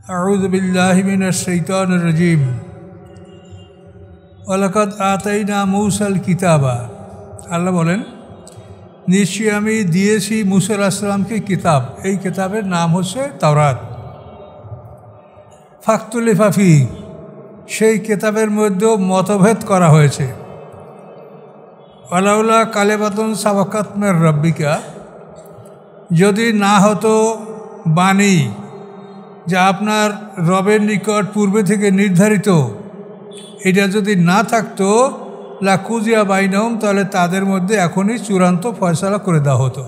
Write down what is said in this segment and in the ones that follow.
أعوذ بالله من الشيطان الرجيم ولقد آتينا موسى الكتاب আল্লাহ বলেন নিশ্চয়ই আমি দিয়েছি মুসা আলাইহিস সালামকে কিতাব। এই কিতাবের নাম হচ্ছে তাওরাত। ফাখতুলিফা ফি, সেই কিতাবের মধ্যেও মতভেদ করা হয়েছে। ওয়ালাউলা কালিমাতুন সাবাকাত মির রাব্বিকা, যদি না হতো বাণী যা আপনার রবের নিকট পূর্বে থেকে নির্ধারিত, এটা যদি না থাকতো লাকুজিয়া বাইনহুম, তাহলে তাদের মধ্যে এখনই চূড়ান্ত ফয়সালা করে দেওয়া হতো।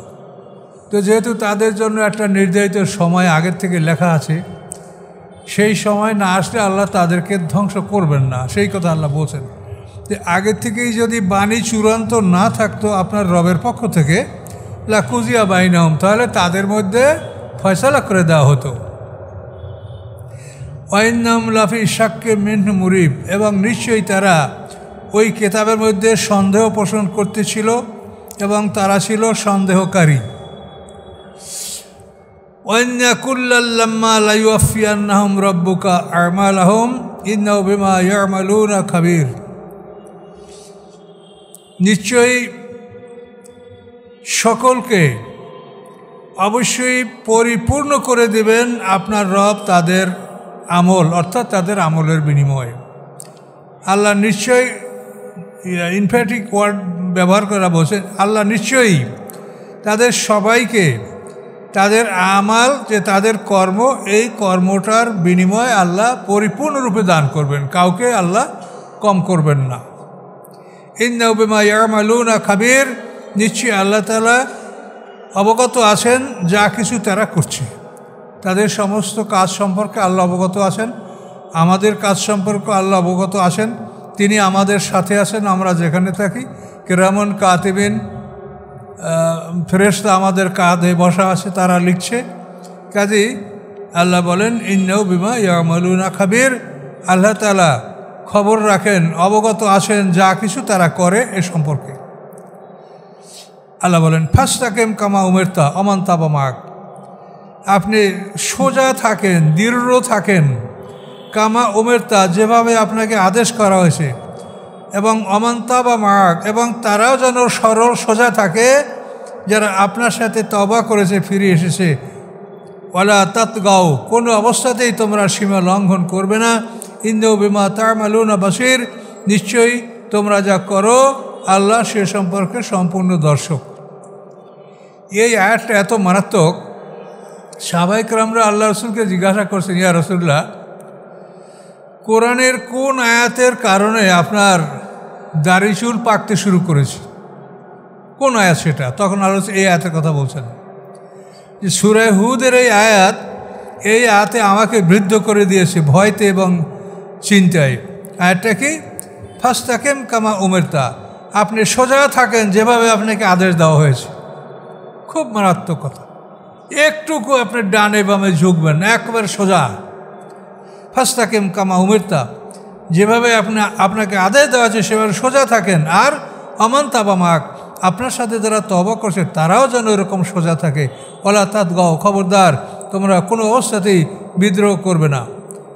তো যেহেতু তাদের জন্য একটা নির্ধারিত সময় আগের থেকে লেখা আছে, সেই সময় না আসলে আল্লাহ তাদেরকে ধ্বংস করবেন না, সেই কথা আল্লাহ বলছেন। যে আগের থেকেই যদি বাণী চূড়ান্ত না থাকতো আপনার রবের পক্ষ থেকে লাকুজিয়া বাইনহুম, তাহলে তাদের মধ্যে ফয়সালা করে দেওয়া হতো। ওয়াইন্নাম লাফি শাক্কে মিনহু মুরিব, এবং নিশ্চয়ই তারা ওই কিতাবের মধ্যে সন্দেহ পোষণ করতেছিল এবং তারা ছিল সন্দেহকারী। ওয়ান্না কুল্লাল্লাম্মা লা ইউওয়াফিয়ান্নাহুম রাব্বুকা আমালাহুম ইন্নাহু বিমা ইয়ামালুনা খাবীর, নিশ্চয়ই সকলকে অবশ্যই পরিপূর্ণ করে দেবেন আপনার রব তাদের আমল, অর্থাৎ তাদের আমলের বিনিময়ে। আল্লাহ নিশ্চয়ই ইনফ্যাটিক ওয়ার্ড ব্যবহার করা বলছেন, আল্লাহ নিশ্চয়ই তাদের সবাইকে তাদের আমাল, যে তাদের কর্ম, এই কর্মটার বিনিময়ে আল্লাহ পরিপূর্ণরূপে দান করবেন, কাউকে আল্লাহ কম করবেন না। ইন্নাহু বিমা ইয়ামালুনা খাবীর, নিশ্চয়ই আল্লাহ তাআলা অবগত আছেন যা কিছু তারা করছে। তাদের সমস্ত কাজ সম্পর্কে আল্লাহ অবগত আছেন, আমাদের কাজ সম্পর্কে আল্লাহ অবগত আছেন। তিনি আমাদের সাথে আছেন আমরা যেখানে থাকি। কিরামান কাতিবিন, ফেরেশতা আমাদের কাঁধে বসা আছে, তারা লিখছে। কাজেই আল্লাহ বলেন ইন্নাহু বিমা ইয়ামালুনা খাবীর, আল্লাহ তাআলা খবর রাখেন, অবগত আছেন যা কিছু তারা করে এ সম্পর্কে। আল্লাহ বলেন ফাস্তাকিম কামা উমিরতা ওমান তাবা মাক, আপনি সোজা থাকেন, দৃঢ় থাকেন, কামা উমিরতা, যেভাবে আপনাকে আদেশ করা হয়েছে, এবং ওমান তাবা মাক, এবং তারাও যেন সরল সোজা থাকে যারা আপনার সাথে তওবা করেছে, ফিরে এসেছে। ওয়ালা তাতগাও, কোনো অবস্থাতেই তোমরা সীমা লঙ্ঘন করবে না। ইন্নাহু বিমা তা'মালুনা বাসীর, নিশ্চয়ই তোমরা যা করো আল্লাহ সে সম্পর্কে সম্পূর্ণ দর্শক। এই আয়াতটা এত মারাত্মক, সাহাবায়ে কেরামরা আল্লাহ রসুলকে জিজ্ঞাসা করছেন, ইয়া রাসূলুল্লাহ, কোরআনের কোন আয়াতের কারণে আপনার দাড়ি চুল পাকতে শুরু করেছে? কোন আয়াত সেটা? তখন আল্লাহ এই আয়াতের কথা বলছেন যে সূরা হুদের এই আয়াতে আমাকে বৃদ্ধ করে দিয়েছে ভয়তে এবং চিন্তায়। আয়াতটা কি? ফাস্তাকিম কামা উমিরতা, আপনি সোজা থাকেন যেভাবে আপনাকে আদেশ দেওয়া হয়েছে। খুব মারাত্মক কথা, একটুকু আপনি ডানে বামে ঝুঁকবেন না, একবারে সোজা। ফাস্তাকিম কামা উমিরতা, যেভাবে আপনাকে আদেশ দেওয়া আছে সেভাবে সোজা থাকেন। আর ওমান তাবা মাক, আপনার সাথে যারা তওবা করছে তারাও যেন এরকম সোজা থাকে। ওয়ালা তাতগাও, খবরদার তোমরা কোনো অবস্থাতেই বিদ্রোহ করবে না।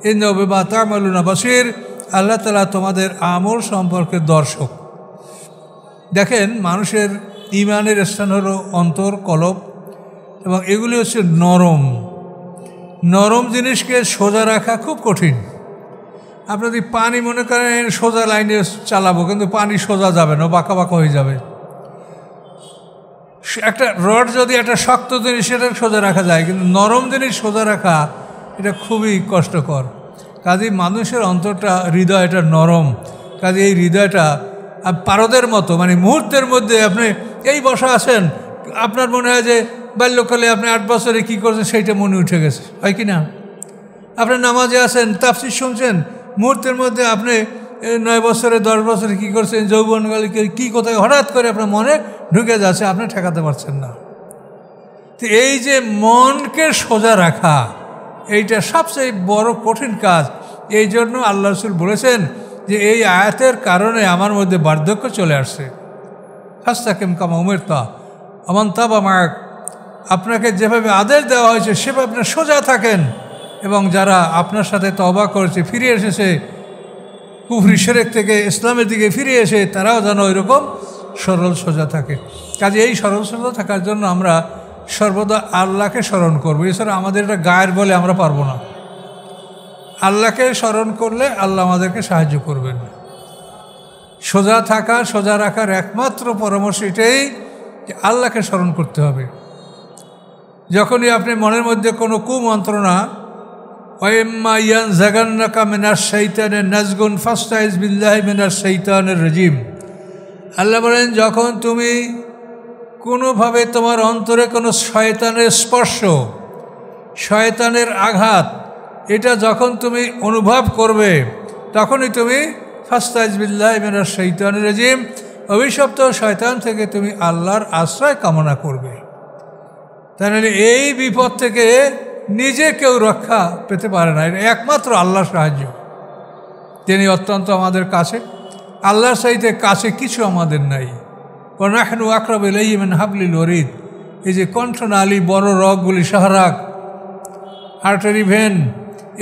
ইন্নাহু বিমা তা'মালুনা বাসীর, আল্লাহ তাআলা তোমাদের আমল সম্পর্কে দর্শক। দেখেন, মানুষের ঈমানের স্থান হলো অন্তর, কলব, এবং এগুলি হচ্ছে নরম নরম জিনিসকে সোজা রাখা খুব কঠিন। আপনি যদি পানি মনে করেন সোজা লাইনে চালাবো, কিন্তু পানি সোজা যাবে না, বাঁকা বাঁকা হয়ে যাবে। একটা রড যদি একটা শক্ত জিনিস সেটা সোজা রাখা যায়, কিন্তু নরম জিনিস সোজা রাখা এটা খুবই কষ্টকর। কাজেই মানুষের অন্তরটা, হৃদয়টা নরম। কাজে এই হৃদয়টা পারদের মতো, মানে মুহূর্তের মধ্যে আপনি এই বসা আছেন, আপনার মনে হয় যে বাল্যকালে আপনি 8 বছরে কী করছেন সেইটা মনে উঠে গেছে, হয় কি না? আপনি নামাজে আছেন, তাফসীর শুনছেন, মুহূর্তের মধ্যে আপনি 9 বছরে 10 বছরে কী করছেন, যৌবনকালে কী কোথায় হঠাৎ করে আপনার মনে ঢুকে যাচ্ছে, আপনি ঠেকাতে পারছেন না। তো এই যে মনকে সোজা রাখা, এইটা সবচেয়ে বড় কঠিন কাজ। এই জন্য আল্লাহ রাসূল বলেছেন যে এই আয়াতের কারণে আমার মধ্যে বার্ধক্য চলে আসছে। ফাস্তাকিম কামা উমিরতা ওমান তাবা মাক, আপনাকে যেভাবে আদেশ দেওয়া হয়েছে সেভাবে আপনি সোজা থাকেন, এবং যারা আপনার সাথে তওবা করেছে, ফিরে এসেছে কুফরি শিরক থেকে ইসলামের দিকে ফিরে এসে, তারাও যেন ওইরকম সরল সোজা থাকে। কাজে এই সরল সোজা থাকার জন্য আমরা সর্বদা আল্লাহকে স্মরণ করবো। এছাড়া আমাদের এটা গায়ের বলে আমরা পারবো না। আল্লাহকে স্মরণ করলে আল্লাহ আমাদেরকে সাহায্য করবেন। সোজা থাকা, সোজা রাখার একমাত্র পরামর্শ এটাই যে আল্লাহকে স্মরণ করতে হবে। যখনই আপনি মনের মধ্যে কোনো কুমন্ত্রণা, ওয়াইম্মা ইয়ানজাগান্নাকা মিনাশ শাইতানির নাজগুন ফাস্তাইজ বিল্লাহি মিনাশ শাইতানির রাজিম, আল্লাহ বলেন যখন তুমি কোনোভাবে তোমার অন্তরে কোনো শয়তানের স্পর্শ, শয়তানের আঘাত, এটা যখন তুমি অনুভব করবে, তখনই তুমি ফাস্তাইজ বিল্লাহি মিনাশ শাইতানির রাজিম, অভিশপ্ত শয়তান থেকে তুমি আল্লাহর আশ্রয় কামনা করবে। তাহলে এই বিপদ থেকে নিজে কেউ রক্ষা পেতে পারে না, এটা একমাত্র আল্লাহর সাহায্য। তিনি অত্যন্ত আমাদের কাছে, আল্লাহর চাইতে কাছে কিছু আমাদের নাই। ওয়ানাহনু আকরাবু ইলাইহি মিন হাবলিল ওয়ারিদ, এই যে কণ্ঠনালী, বড় রগগুলি, শাহরাগ, আর্টারি ভেন,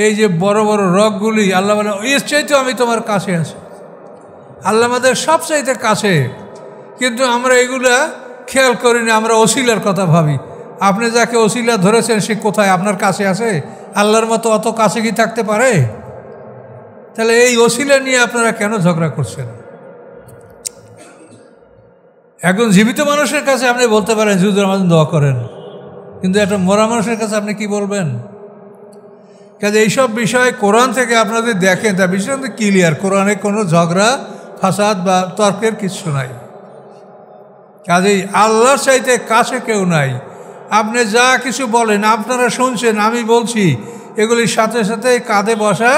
এই যে বড় বড় রগগুলি, আল্লাহ বলে এর চাইতেও আমি তোমার কাছে আছি। আল্লাহ আমাদের সব চাইতে কাছে, কিন্তু আমরা এগুলা খেয়াল করি না, আমরা ওসিলার কথা ভাবি। আপনি যাকে ওসিলা ধরেছেন সে কোথায়? আপনার কাছে আছে? আল্লাহর মতো অত কাছে কি থাকতে পারে? তাহলে এই ওসিলা নিয়ে আপনারা কেন ঝগড়া করছেন? একজন জীবিত মানুষের কাছে আপনি বলতে পারেন হুজুর আমাদের দোয়া করেন, কিন্তু একটা মরা মানুষের কাছে আপনি কি বলবেন? কাজে এইসব বিষয় কোরআন থেকে আপনাদের দেখেন, তার বিষয় কিন্তু ক্লিয়ার। কোরআনে কোনো ঝগড়া, ফাসাদ বা তর্কের কিছু নাই। কাজেই আল্লাহর চাইতে কাছে কেউ নাই। আপনি যা কিছু বলেন, আপনারা শুনছেন, আমি বলছি, এগুলির সাথে সাথে কাঁধে বসা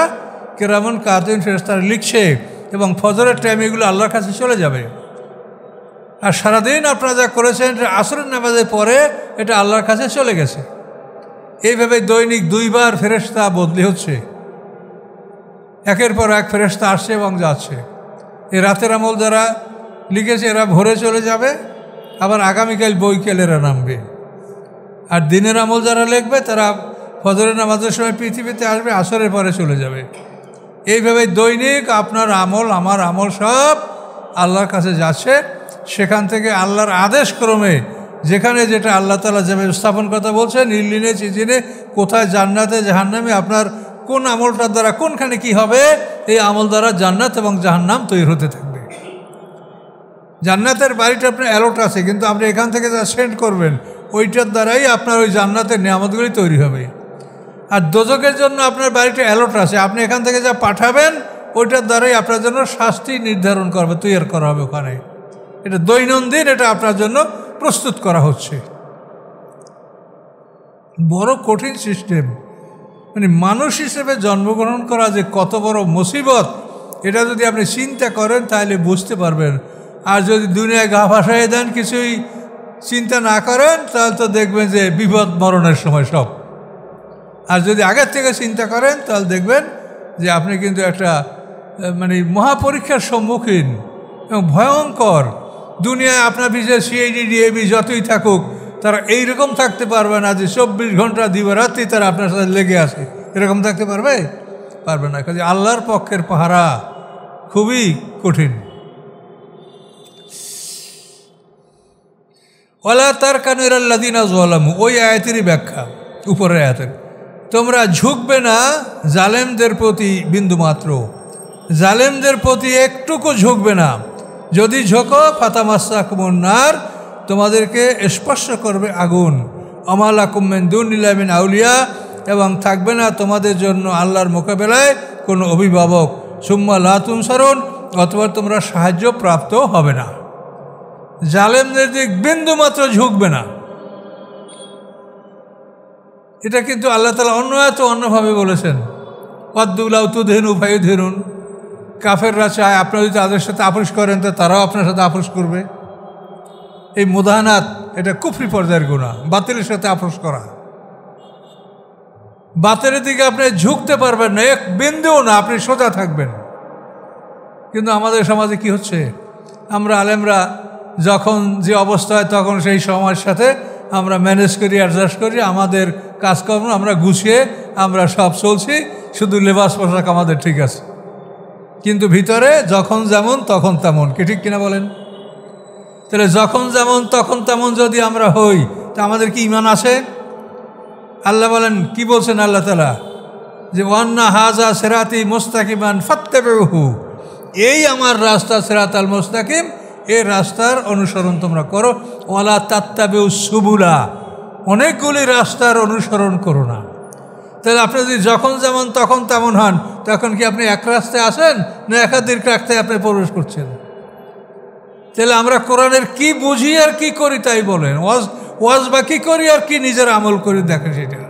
কেরামন কাতিন ফেরেশতারা লিখছে, এবং ফজরের টাইম এগুলো আল্লাহর কাছে চলে যাবে। আর সারাদিন আপনারা যা করেছেন আসরের নামাজের পরে এটা আল্লাহর কাছে চলে গেছে। এইভাবে দৈনিক 2 বার ফেরেশতা বদলি হচ্ছে, একের পর এক ফেরেশতা আসছে এবং যাচ্ছে। এই রাতের আমল যারা লিখেছে এরা ভোরে চলে যাবে, আবার আগামীকাল বৈকাল এরা নামবে। আর দিনের আমল যারা লিখবে তারা ফজরের নামাজের সময় পৃথিবীতে আসবে, আসরের পরে চলে যাবে। এইভাবে দৈনিক আপনার আমল, আমার আমল সব আল্লাহর কাছে যাচ্ছে। সেখান থেকে আল্লাহর আদেশ ক্রমে যেখানে যেটা আল্লাহ তাআলা যে ব্যবস্থাপন কথা বলছেন, ইল্লিনে চিজিনে, কোথায় জান্নাতে জাহান্নামে, আপনার কোন আমলটার দ্বারা কোনখানে কি হবে, এই আমল দ্বারা জান্নাত এবং জাহান্নাম তৈরি হতে থাকবে। জান্নাতের বাড়িটা আপনার অ্যালট আছে, কিন্তু আপনি এখান থেকে যা সেন্ড করবেন ওইটার দ্বারাই আপনার ওই জান্নাতের নিয়ামতগুলি তৈরি হবে। আর দোজখের জন্য আপনার বাড়িটা অ্যালট আছে, আপনি এখান থেকে যা পাঠাবেন ওইটার দ্বারাই আপনার জন্য শাস্তি নির্ধারণ করবে, তৈরি করা হবে ওখানে। এটা দৈনন্দিন, এটা আপনার জন্য প্রস্তুত করা হচ্ছে। বড় কঠিন সিস্টেম। মানে মানুষ হিসেবে জন্মগ্রহণ করা যে কত বড় মুসিবত, এটা যদি আপনি চিন্তা করেন তাহলে বুঝতে পারবেন। আর যদি দুনিয়ায় গা ভাসায় দেন, কিছুই চিন্তা না করেন, তাহলে তো দেখবেন যে বিপদ মরণের সময় সব। আর যদি আগের থেকে চিন্তা করেন তাহলে দেখবেন যে আপনি কিন্তু একটা মানে মহাপরীক্ষার সম্মুখীন এবং ভয়ঙ্কর। দুনিয়ায় আপনার পিছিয়ে সিআইডি ডিএবি যতই থাকুক, তারা এইরকম থাকতে পারবে না যে 24 ঘন্টা দিবারাত্রি তারা আপনার সাথে লেগে আছে। এরকম থাকতে পারবে? পারবে না। কাজে আল্লাহর পক্ষের পাহারা খুবই কঠিন। ওয়ালা তারকানু ইলাল্লাযিনা যালামু, ওই আয়াতেরই ব্যাখ্যা উপরের আয়াতের। তোমরা ঝুঁকবে না জালেমদের প্রতি বিন্দুমাত্র, জালেমদের প্রতি একটুকু ঝুঁকবে না। যদি ঝোঁকো ফাতামাসসাকুমুন নার, তোমাদেরকে স্পর্শ করবে আগুন। ওমা লাকুম মিন দুনিল্লাহি মিন আউলিয়া, এবং থাকবে না তোমাদের জন্য আল্লাহর মোকাবেলায় কোনো অভিভাবক। সুম্মা লা তুনসারুন, অথবা তোমরা সাহায্য প্রাপ্ত হবে না। জালেমদের দিক বিন্দুমাত্র ঝুঁকবে না। এটা কিন্তু আল্লাহ তাআলা অন্যভাবে বলেছেন। ওয়াদ্দু লাউ তুদহিনু ফায়ুদহিনুন, কাফেররা চায় আপনারা যদি তাদের সাথে আপোষ করেন তো তারাও আপনার সাথে আপোষ করবে। এই মুদাহানাত, এটা কুফরি পর্যায়ের গুনাহ, বাতিলের সাথে আপোষ করা। বাতিলের দিকে আপনি ঝুঁকতে পারবেন না, এক বিন্দুও না, আপনি সোজা থাকবেন। কিন্তু আমাদের সমাজে কি হচ্ছে, আমরা আলেমরা যখন যে অবস্থা হয় তখন সেই সময়ের সাথে আমরা ম্যানেজ করি, অ্যাডজাস্ট করি, আমাদের কাজকর্ম আমরা গুছিয়ে আমরা সব চলছি, শুধু লেবাস পোশাক আমাদের ঠিক আছে, কিন্তু ভিতরে যখন যেমন তখন তেমন। কি ঠিক কিনা বলেন? তাহলে যখন যেমন তখন তেমন যদি আমরা হই, তা আমাদের কি ঈমান আছে? আল্লাহ বলেন, কি বলছেন আল্লাহ তাআলা, যে ওয়ান্না হাজা সিরাতি মুস্তাকিমান ফাত্তাবিউহু, এই আমার রাস্তা সিরাতাল মুস্তাকিম, এই রাস্তার অনুসরণ তোমরা করো। ওয়ালা তাত্তাবিউ সুবুলা, অনেকগুলি রাস্তার অনুসরণ করো না। তাহলে আপনি যদি যখন যেমন তখন তেমন হন, তখন কি আপনি এক রাস্তায় আসেন না একাধিক রাস্তায় আপনি প্রবেশ করছেন? তাহলে আমরা কোরআনের কি বুঝি আর কি করি তাই বলেন। ওয়াজ বা কি করি আর কি নিজের আমল করি, দেখেন সেটা।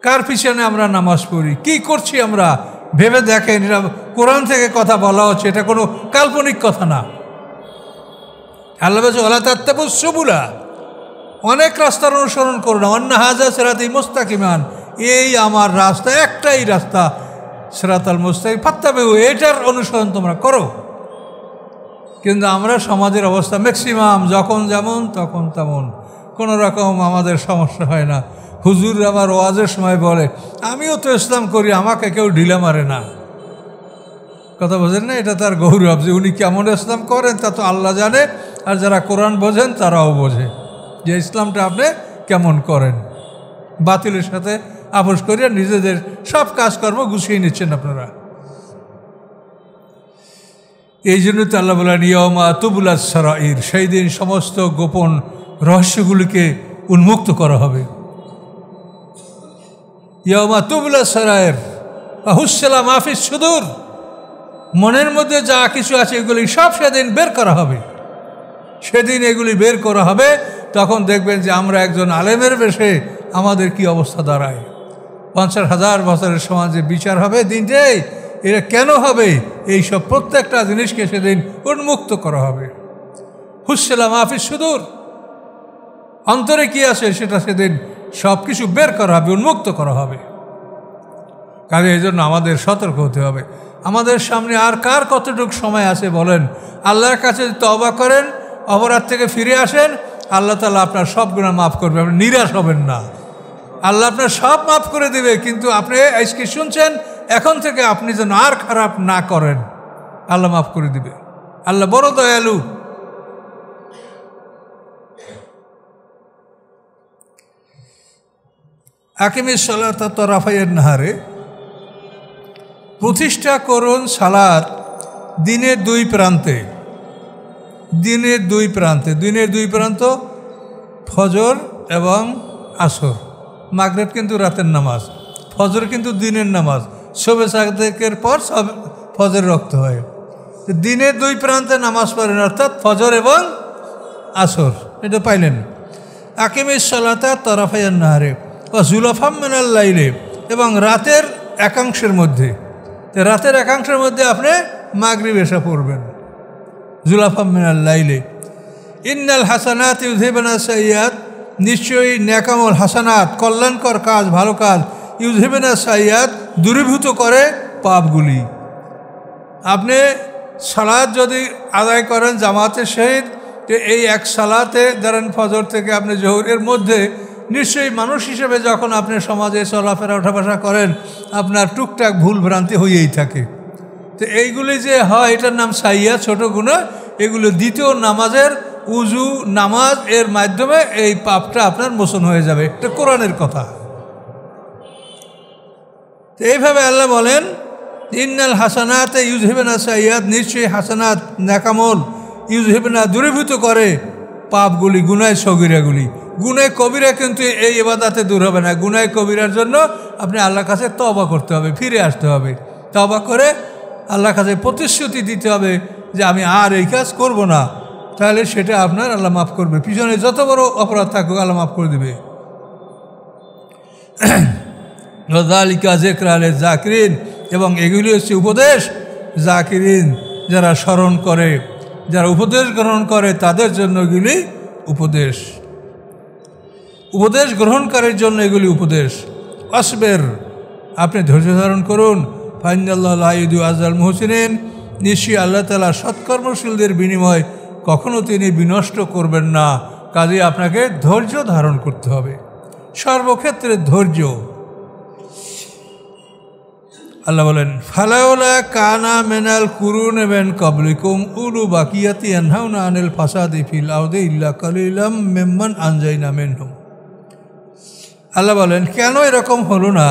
কার পিছনে আমরা নামাজ পড়ি, কি করছি আমরা ভেবে দেখেন। এটা কোরআন থেকে কথা বলা হচ্ছে, এটা কোনো কাল্পনিক কথা না। আল্লাহ বলছে ওয়ালা তাত্তাবিউ সুবুলা, অনেক রাস্তার অনুসরণ করো না। ওয়ান্না হাজা সিরাতি মুস্তাকিমান, এই আমার রাস্তা, একটাই রাস্তা, সিরাতাল মুস্তাকিম ফাত্তাবিউ, এটার অনুসরণ তোমরা করো। কিন্তু আমরা সমাজের অবস্থা ম্যাক্সিমাম যখন যেমন তখন তেমন, কোনো রকম আমাদের সমস্যা হয় না। হুজুর আবার ওয়াজের সময় বলে, আমিও তো ইসলাম করি, আমাকে কেউ ঢিলা মারে না। কথা বোঝেন না? এটা তার গৌরব যে উনি কেমন ইসলাম করেন তা তো আল্লাহ জানে, আর যারা কোরআন বোঝেন তারাও বোঝে যে ইসলামটা আপনি কেমন করেন। বাতিলের সাথে আপোষ করিয়া নিজেদের সব কাজকর্ম গুছিয়ে নিচ্ছেন আপনারা। এই জন্য তো আল্লাহ বলেন ইয়াউমা তুবলাস সারাইর, সেই দিন সমস্ত গোপন রহস্যগুলিকে উন্মুক্ত করা হবে। ইয়াউমা তুবলাস সারাইর ওয়া হুসসিলা মা ফিস সুদূর, মনের মধ্যে যা কিছু আছে এগুলি সব সেদিন বের করা হবে। সেদিন এগুলি বের করা হবে, তখন দেখবেন যে আমরা একজন আলেমের বেশে আমাদের কি অবস্থা দাঁড়ায়। 50,000 বছরের সমাজ যে বিচার হবে দিনটাই, এটা কেন হবে? এইসব প্রত্যেকটা জিনিসকে সেদিন উন্মুক্ত করা হবে। হুসসিলা মা ফিস সুদূর, অন্তরে কি আছে সেটা সেদিন সব কিছু বের করা হবে, উন্মুক্ত করা হবে। কাজে এই জন্য আমাদের সতর্ক হতে হবে। আমাদের সামনে আর কার কতটুকু সময় আছে বলেন? আল্লাহর কাছে তওবা করেন, অপরাধ থেকে ফিরে আসেন, আল্লাহ তাআলা আপনার সব গুনাহ মাফ করবে। আপনি নিরাশ হবেন না, আল্লাহ আপনার সব মাফ করে দেবে। কিন্তু আপনি আজকে শুনছেন, এখন থেকে আপনি যেন আর খারাপ না করেন, আল্লাহ মাফ করে দিবে। আল্লাহ বড় দয়ালু। আকিমিস সালাতা তারাফাইন নাহারে, প্রতিষ্ঠা করুন সালাত দিনের দুই প্রান্তে। দিনের দুই প্রান্তে, দিনের দুই প্রান্ত ফজর এবং আসর। মাগরিব কিন্তু রাতের নামাজ, ফজর কিন্তু দিনের নামাজ। শবে সাদেকের পর সব ফজর রক্ত হয়। দিনের দুই প্রান্তে নামাজ পড়েন, অর্থাৎ ফজর এবং আসর। এটা পাইলেন। আকিমিস সালাতা তারাফাইন নাহারে ওয়া যুলাফাম মিনাল লাইলি, এবং রাতের একাংশের মধ্যে, রাতের একাংশের মধ্যে আপনি মাগরিব এসা পড়বেন। যুলাফাম মিনাল লাইলি। ইন্নাল হাসানাত ইউযহিবুনা সাইয়্যাত, নিশ্চয়ই নেকামল হাসানাত কল্যাণকর কাজ, ভালো কাজ, ইউযহিবুনা সাইয়্যাত দূরীভূত করে পাপগুলি। আপনি সালাত যদি আদায় করেন জামাতের সহিত, তো এই এক সালাতে ধরেন ফজর থেকে আপনি জোহরের মধ্যে, নিশ্চয়ই মানুষ হিসেবে যখন আপনি সমাজে চলাফেরা ওঠা বসা করেন, আপনার টুকটাক ভুল ভ্রান্তি হয়েই থাকে। তো এইগুলি যে হয়, এটার নাম সাইয়া, ছোট গুনাহ। এগুলো দ্বিতীয় নামাজের উজু নামাজ এর মাধ্যমে এই পাপটা আপনার মোচন হয়ে যাবে। এটা কোরআনের কথা। তো এইভাবে আল্লাহ বলেন ইন্নাল হাসানাত ইউযহিবুনা সাইয়্যাত, নিশ্চয়ই হাসানাত নেকামল ইউযহিবুনা দূরীভূত করে পাপগুলি, গুনাহ সগীরাগুলি। গুনাহ কবিরা কিন্তু এই ইবাদতে দূর হবে না। গুনাহ কবিরার জন্য আপনি আল্লাহর কাছে তওবা করতে হবে, ফিরে আসতে হবে। তওবা করে আল্লাহর কাছে প্রতিশ্রুতি দিতে হবে যে আমি আর এই কাজ করব না, তাহলে সেটা আপনার আল্লাহ মাফ করবে। পিছনে যত বড় অপরাধ থাকুক আল্লাহ মাফ করে দেবে। যালিকা যিকরা লিল যাকিরিন, এবং এগুলি হচ্ছে উপদেশ যাকিরিন, যারা স্মরণ করে, যারা উপদেশ গ্রহণ করে তাদের জন্য এগুলি উপদেশ। উপদেশ গ্রহণকারীর জন্য এগুলি উপদেশ। আসবের, আপনি ধৈর্য ধারণ করুন। ফাইনাল্লাহু লা ইউযিউ আজরাল মুহসিনিন, নিশ্চয়ই আল্লাহ তাআলা সৎকর্মশীলদের বিনিময় কখনো তিনি বিনষ্ট করবেন না। কাজে আপনাকে ধৈর্য ধারণ করতে হবে। সর্বক্ষেত্রে ধৈর্য। আল্লাহ বলেন ফালাউলা কানা মিনাল কুরুন মিন ক্বাবলিকুম উলু বাকিয়াতি ইয়ানহাউনা আনিল ফাসাদি ফিল আরদি ইল্লা কালিলাম মিম্মান আনজাইনা মিনহুম। আল্লাহ বলেন কেন এরকম হলো না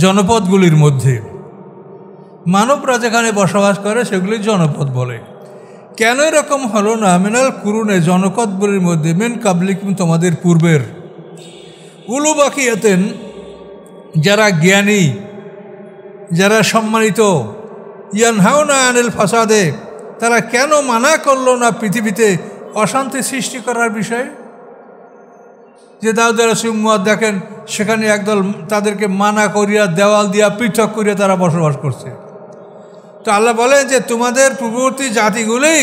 জনপদগুলির মধ্যে? মানবরা যেখানে বসবাস করে সেগুলি জনপদ বলে। কেন এরকম হলো না মিনাল কুরুনে জনপদগুলির মধ্যে মিন ক্বাবলিকুম তোমাদের পূর্বের উলু বাকিয়াতেন যারা জ্ঞানী যারা সম্মানিত ইয়ানহাউনা আনিল ফাসাদে তারা কেন মানা করলো না পৃথিবীতে অশান্তি সৃষ্টি করার বিষয়ে? যে দাউদ আলাইহিস সালাম দেখেন সেখানে একদল তাদেরকে মানা করিয়া দেওয়াল দিয়া পৃথক করিয়া তারা বসবাস করছে। তো আল্লাহ বলেন যে তোমাদের পূর্ববর্তী জাতিগুলি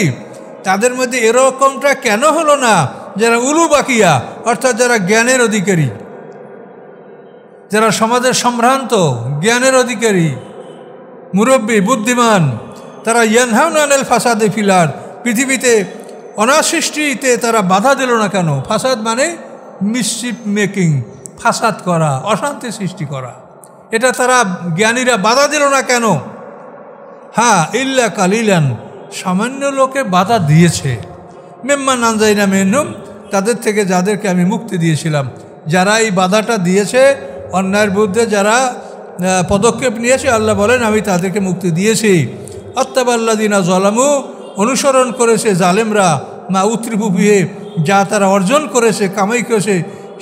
তাদের মধ্যে এরকমটা কেন হলো না যারা উলু বাকিয়া অর্থাৎ যারা জ্ঞানের অধিকারী, যারা সমাজের সম্ভ্রান্ত জ্ঞানের অধিকারী মুরব্বী বুদ্ধিমান, তারা ইয়ানহাউনা আনিল ফাসাদে ফিল আরদ পৃথিবীতে অনাসৃষ্টিতে তারা বাধা দিল না কেন? ফাসাদ মানে মিসচিফ মেকিং, ফাসাদ করা, অশান্তি সৃষ্টি করা, এটা তারা জ্ঞানীরা বাধা দিল না কেন? হ্যাঁ ইল্লা কালিলান সামান্য লোকে বাধা দিয়েছে, মিম্মান আনজাইনা মিনহুম তাদের থেকে যাদেরকে আমি মুক্তি দিয়েছিলাম। যারা এই বাধাটা দিয়েছে অন্যায়ের বিরুদ্ধে যারা পদক্ষেপ নিয়েছে আল্লাহ বলেন আমি তাদেরকে মুক্তি দিয়েছি। আত্তাবাল্লাযিনা যালামু অনুসরণ করেছে জালেমরা মা উত্রিফু ফিহি যা তারা অর্জন করেছে কামাই করেছে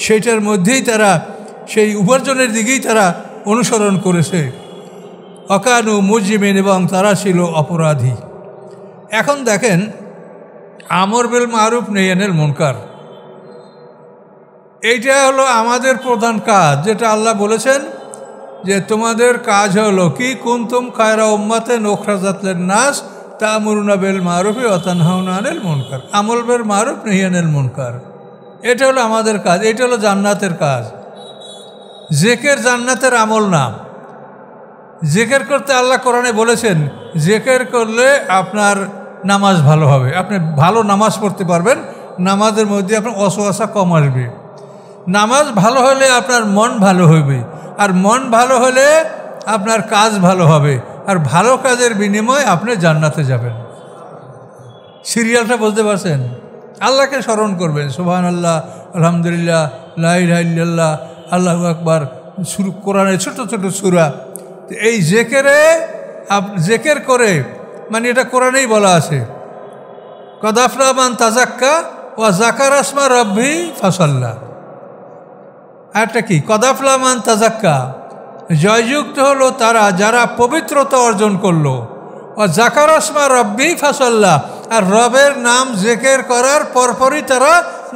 সেইটার মধ্যেই তারা সেই উপার্জনের দিকেই তারা অনুসরণ করেছে। অকানু মুজরিমিন এবং তারা ছিল অপরাধী। এখন দেখেন আমর বিল মারুফ নাহি আনিল মুনকার, এইটা হলো আমাদের প্রধান কাজ, যেটা আল্লাহ বলেছেন যে তোমাদের কাজ হলো কি কুনতুম খায়রা উম্মাতিন উখরাজাত লিন-নাস তা'মুরুনা বিল মারুফি ওয়া তানহাউনা আনিল মুনকার। আমর বিল মারুফ নাহি আনিল মুনকার, এটা হলো আমাদের কাজ, এটা হলো জান্নাতের কাজ। জিকির জান্নাতের আমল না। জিকির করতে আল্লাহ কোরআনে বলেছেন জিকির করলে আপনার নামাজ ভালো হবে, আপনি ভালো নামাজ পড়তে পারবেন, নামাজের মধ্যে আপনার ওয়াসওয়াসা কম আসবে। নামাজ ভালো হলে আপনার মন ভালো হবে, আর মন ভালো হলে আপনার কাজ ভালো হবে, আর ভালো কাজের বিনিময়ে আপনি জান্নাতে যাবেন। সিরিয়ালটা বুঝতে পারছেন? আল্লাহকে স্মরণ করবেন, সুবহানাল্লাহ, আলহামদুলিল্লাহ, লা ইলাহা ইল্লাল্লাহ, আল্লাহু আকবার, শুরু কোরআনের ছোট ছোট সূরা। এই জেকের করে মানে এটা কোরআনেই বলা আছে কদ আফলাহা মান তাযাক্কা ওয়া যাকারা ইসমা রাব্বিহি ফাসাল্লা। আরেকটা কি কদ আফলাহা মান তাযাক্কা, জয়যুক্ত হলো তারা যারা পবিত্রতা অর্জন করলো, ও যাকারা ইসমা রাব্বিহি ফাসাল্লা, আর রবের নাম জিকির করার পরপরই তারা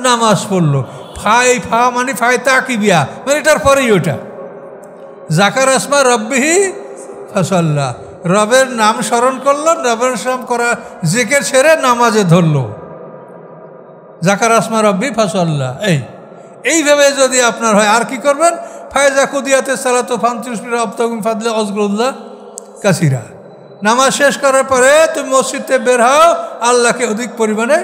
নামাজ পড়লো। ফা মানে ফাই তাকিবিয়া মানে এটার পরেই ওটা যাকারা ইসমা রাব্বিহি ফাসাল্লা, রবের নাম স্মরণ করলো, রবের নাম করা জিকির ছেড়ে নামাজে ধরলো, যাকারা ইসমা রাব্বিহি ফাসাল্লা। এইভাবে যদি আপনার হয় আর কি করবেন? ফায়জা কুদিয়াতে সালাতু ফান্তিশবির আবতাগুম ফাদলে অজগুল্লাহ কাসিরা, নামাজ শেষ করার পরে তুমি মসজিদে বের হও, আল্লাহকে অধিক পরিমাণে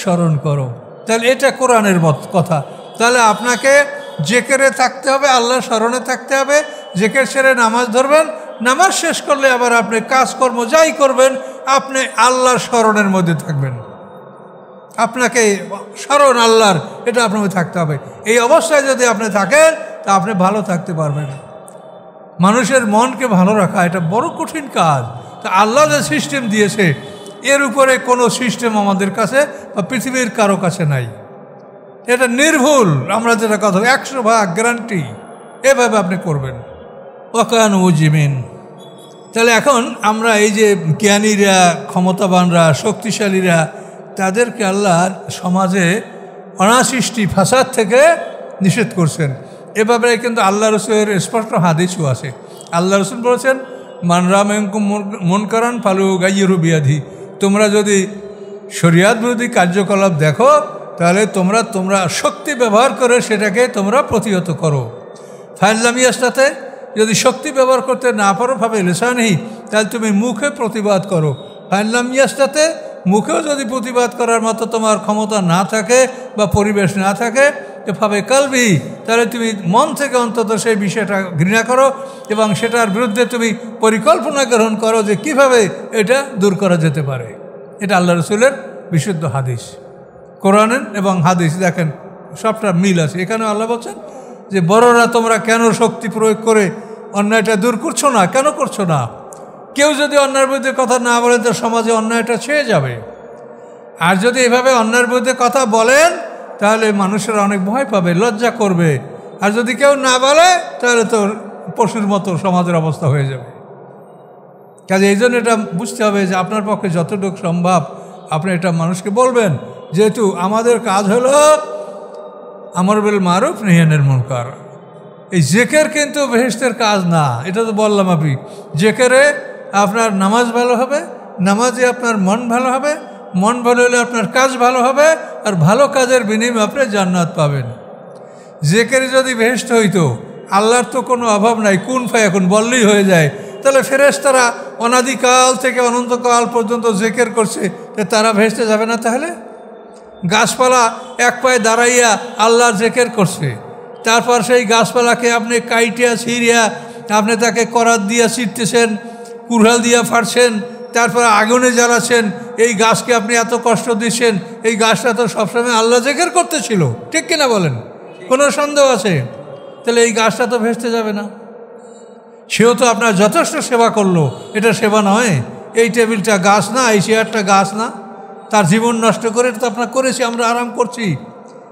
স্মরণ করো। তাহলে এটা কোরআনের কথা। তাহলে আপনাকে জিকিরে থাকতে হবে, আল্লাহর স্মরণে থাকতে হবে, জিকির ছেড়ে নামাজ ধরবেন, নামাজ শেষ করলে আবার আপনি কাজকর্ম যাই করবেন আপনি আল্লাহর স্মরণের মধ্যে থাকবেন, আপনাকে স্মরণ আল্লাহর এটা আপনার মধ্যে থাকতে হবে। এই অবস্থায় যদি আপনি থাকেন তা আপনি ভালো থাকতে পারবেন। মানুষের মনকে ভালো রাখা এটা বড় কঠিন কাজ। তা আল্লাহ যে সিস্টেম দিয়েছে এর উপরে কোনো সিস্টেম আমাদের কাছে বা পৃথিবীর কারো কাছে নাই, এটা নির্ভুল। আমরা যেটা কথা 100% গ্যারান্টি, এভাবে আপনি করবেন। ওয়াকানু মুজরিমিন। তাহলে এখন আমরা এই যে জ্ঞানীরা, ক্ষমতাবানরা, শক্তিশালীরা, তাদেরকে আল্লাহ সমাজে অনাসৃষ্টি ফাসাদ থেকে নিষেধ করছেন। এভাবে কিন্তু আল্লাহ রসুলের স্পষ্ট হাদিসও আছে। আল্লাহ রসুল বলেছেন মান রাআ মিনকুম মুনকারান ফালইয়ুগাইয়িরহু বিয়াদিহি, তোমরা যদি শরিয়াত বিরোধী কার্যকলাপ দেখো তাহলে তোমরা শক্তি ব্যবহার করে সেটাকে তোমরা প্রতিহত করো। ফাইন ইয়াস্তাতে, যদি শক্তি ব্যবহার করতে না পারো ভাবে লিসানিহি, তাহলে তুমি মুখে প্রতিবাদ করো। ফাইন মুখেও যদি প্রতিবাদ করার মতো তোমার ক্ষমতা না থাকে বা পরিবেশ না থাকে এভাবে কালবি, তাহলে তুমি মন থেকে অন্তত সেই বিষয়টা ঘৃণা করো এবং সেটার বিরুদ্ধে তুমি পরিকল্পনা গ্রহণ করো যে কিভাবে এটা দূর করা যেতে পারে। এটা আল্লাহ রসুলের বিশুদ্ধ হাদিস, কোরআনের এবং হাদিস দেখেন সবটা মিল আছে। এখানে আল্লাহ বলছেন যে বড়রা তোমরা কেন শক্তি প্রয়োগ করে অন্যায়টা দূর করছো না, কেন করছো না? কেউ যদি অন্যায়ের বিরুদ্ধে কথা না বলেন তো সমাজে অন্যায়টা ছেয়ে যাবে। আর যদি এভাবে অন্যায়ের বিরুদ্ধে কথা বলেন তাহলে মানুষেরা অনেক ভয় পাবে, লজ্জা করবে। আর যদি কেউ না বলে তাহলে তো পশুর মতো সমাজের অবস্থা হয়ে যাবে। কাজে এই জন্য এটা বুঝতে হবে যে আপনার পক্ষে যতটুকু সম্ভব আপনি এটা মানুষকে বলবেন, যেহেতু আমাদের কাজ হলো আমর বিল মারুফ নাহি আনিল মুনকার। এই জেকের কিন্তু বেহেশতের কাজ না, এটা তো বললাম। আপনি জেকেরে আপনার নামাজ ভালো হবে, নামাজে আপনার মন ভালো হবে, মন ভালো হলে আপনার কাজ ভালো হবে, আর ভালো কাজের বিনিময়ে আপনি জান্নাত পাবেন। জেকেরে যদি বেহেশত হইতো, আল্লাহর তো কোনো অভাব নাই, কুন ফায়াকুন বললেই হয়ে যায়, তাহলে ফেরেশতারা অনাদিকাল থেকে অনন্তকাল পর্যন্ত জেকের করছে, তারা ভেসতে যাবে না? তাহলে গাছপালা এক পায়ে দাঁড়াইয়া আল্লাহর জেকের করছে, তারপর সেই গাছপালাকে আপনি কাইটিয়া ছিঁড়িয়া আপনি তাকে করাত দিয়া ছিঁড়তেছেন, কুড়াল দিয়া ফাড়ছেন, তারপর আগুনে জ্বালাচ্ছেন, এই গাছকে আপনি এত কষ্ট দিচ্ছেন। এই গাছটা তো সবসময় আল্লাহ জেকের করতেছিল, ঠিক কিনা বলেন? কোনো সন্দেহ আছে? তাহলে এই গাছটা তো ভেসতে যাবে না। সেও তো আপনার যথেষ্ট সেবা করলো, এটা সেবা নয়? এই টেবিলটা গাছ না, এই চেয়ারটা গাছ না? তার জীবন নষ্ট করে তো আপনার করেছি, আমরা আরাম করছি,